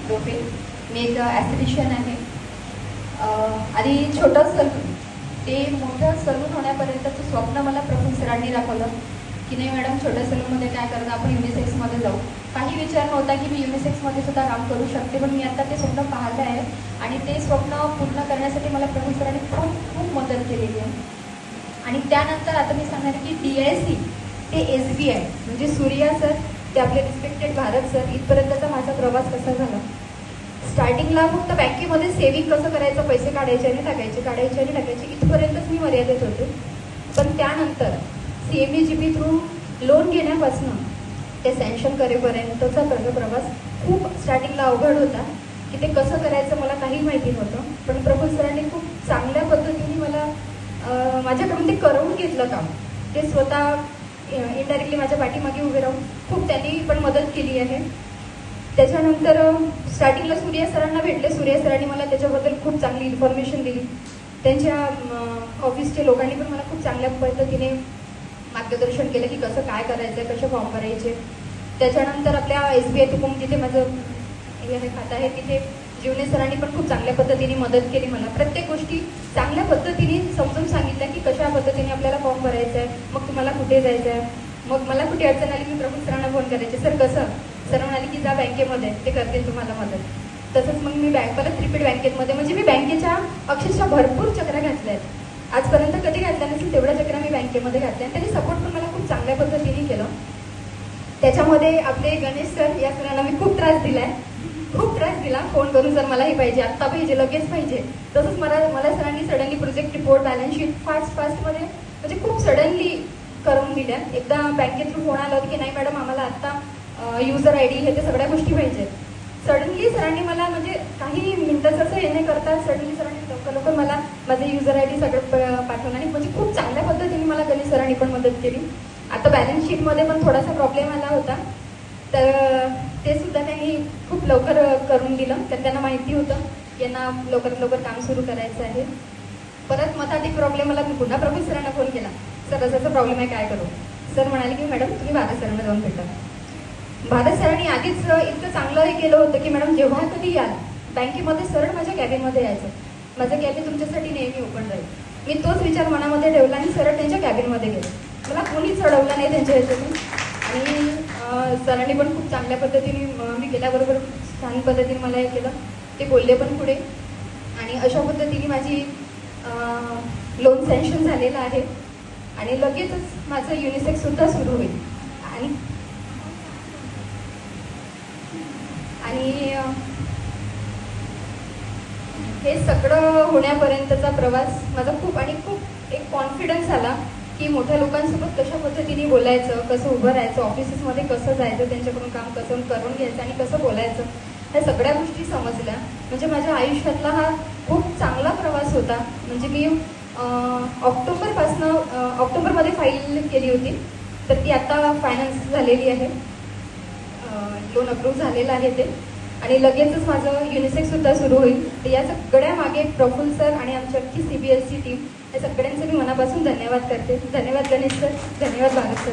डोपे. मी एक ॲस्थेटिशियन आहे. आधी छोटं सलून ते मोठं सलून होण्यापर्यंतचं स्वप्न मला प्रफुल्ल सरांनी दाखवलं की नाही मॅडम, छोट्या सलूनमध्ये काय करतं, आपण युनिसेक्समध्ये जाऊ. काही विचार नव्हता की मी युनिसेक्समध्ये सुद्धा काम करू शकते, पण मी आता ते स्वप्न पाहिलं आहे आणि ते स्वप्न पूर्ण करण्यासाठी मला प्रफुल्ल सरांनी खूप खूप मदत केलेली आहे. आणि त्यानंतर आता मी सांगणार की DIC ते SBI म्हणजे सूर्या सर, ते आपले रिस्पेक्टेड भारत सर, इथपर्यंतचा माझा प्रवास कसा झाला. स्टार्टिंगला फक्त बँकेमध्ये सेव्हिंग कसं करायचं, पैसे काढायचे आणि टाकायचे इथपर्यंतच मी मर्यादित होते. पण त्यानंतर CMEGP थ्रू लोन घेण्यापासून ते सँक्शन करेपर्यंतचा प्रवास खूप स्टार्टिंगला अवघड होता की ते कसं करायचं मला काही माहिती नव्हतं. पण प्रफुल्ल सरांनी खूप चांगल्या पद्धतीने मला माझ्याकडून ते करवून घेतलं काम. ते स्वतः इनडायरेक्टली माझ्या पाठीमागे उभे राहून खूप त्यांनी पण मदत केली आहे. त्याच्यानंतर स्टार्टिंगला सूर्या सरांना भेटले. सूर्या सरांनी मला त्याच्याबद्दल खूप चांगली इन्फॉर्मेशन दिली. त्यांच्या ऑफिसच्या लोकांनी पण मला खूप चांगल्या पद्धतीने मार्गदर्शन केलं की कसं काय करायचं, कसे फॉर्म करायचे. त्याच्यानंतर आपल्या SBI तुकुम जिथे माझं हे खातं आहे तिथे जीवने सरांनी पण खूप चांगल्या पद्धतीने मदत केली. मला प्रत्येक गोष्टी चांगल्या पद्धतीने समजून सांगितल्या की कशा पद्धतीने आपल्याला फॉर्म भरायचा आहे, मग तुम्हाला कुठे जायचं आहे. मग मला कुठे अडचण आली मी प्रफुल्ल सरांना फोन करायचे, सर कसं. सर म्हणाले की जा बँकेमध्ये, ते करतील तुम्हाला मदत. तसंच मग मी परत रिपीट बँकेमध्ये, म्हणजे मी बँकेच्या अक्षरशः भरपूर चक्रा घातल्या आहेत. आजपर्यंत कधी घातल्या नसेल तेवढ्या चक्रा मी बँकेमध्ये घातल्या आणि त्यांनी सपोर्ट पण मला खूप चांगल्या पद्धतीने केलं. त्याच्यामध्ये आपले गणेश सर या सरांना मी खूप त्रास दिला फोन करून, सर मला हे पाहिजे, आत्ता पाहिजे, लगेच पाहिजे. तसंच मला सरांनी suddenly project report, balance sheet फास्टमध्ये म्हणजे खूप सडनली करून दिल्या. एकदा बँकेत थ्रू फोन आला की नाही मॅडम आम्हाला आत्ता युजर ID हे ते सगळ्या गोष्टी पाहिजेत. सडनली सरांनी मला म्हणजे काही मिनिटाचं हे नाही करता सडनली सरांनी लवकर मला माझं युजर ID सगळं पाठवलं आणि म्हणजे खूप चांगल्या पद्धतीने मला गणेश सरांनी पण मदत केली. आता बॅलन्स शीटमध्ये पण थोडासा प्रॉब्लेम आला होता, तर ते सुद्धा त्यांनी खूप लवकर करून दिलं. तर त्यांना माहिती होतं यांना लवकरात लवकर काम सुरू करायचं आहे. परत मधात एक प्रॉब्लेम आला, मी पुन्हा प्रफुल्ल सरांना फोन केला, सर असाचा प्रॉब्लेम आहे, काय करू. सर म्हणाले की मॅडम तुम्ही भारत सरांना जाऊन भेटा. भारत सरांनी आधीच इतकं चांगलं हे केलं होतं की मॅडम जेव्हा कधी याल बँकेमध्ये सरळ माझ्या कॅबिनमध्ये यायचं, माझं कॅबिन तुमच्यासाठी नेहमी ओपन राहील. मी तोच विचार मनामध्ये ठेवला आणि सरळ त्यांच्या कॅबिनमध्ये गेले. मला कोणीच चढवलं नाही त्यांच्या ह्याच्यातून. आणि सरांनी पण खूप चांगल्या पद्धतीने मी गेल्याबरोबर छान पद्धतीने मला हे केलं. ते बोलले पण पुढे आणि अशा पद्धतीने माझी लोन सँक्शन झालेलं आहे आणि लगेचच माझं युनिसेक्ससुद्धा सुरू होईल. आणि हे सगळं होण्यापर्यंतचा प्रवास माझा खूप एक कॉन्फिडन्स आला की मोठ्या लोकांसोबत कशा पद्धतीने बोलायचं, कसं उभं राहायचं, ऑफिसेसमध्ये कसं जायचं, त्यांच्याकडून काम कसं करून घ्यायचं आणि कसं बोलायचं, ह्या सगळ्या गोष्टी समजल्या. म्हणजे माझ्या आयुष्यातला हा खूप चांगला प्रवास होता. म्हणजे मी ऑक्टोबरमध्ये फाईल केली होती, तर ती आता फायनान्स झालेली आहे, लोन अप्रूव्ह झालेलं आहे ते, आणि लगेचच माझं युनिसेक्ससुद्धा सुरू होईल. तर या सगळ्या मागे प्रफुल्ल सर आणि आमची अख्खी CBSE टीम या सगळ्यांचं मी मनापासून धन्यवाद करते. धन्यवाद गणेश सर, धन्यवाद भारत सर.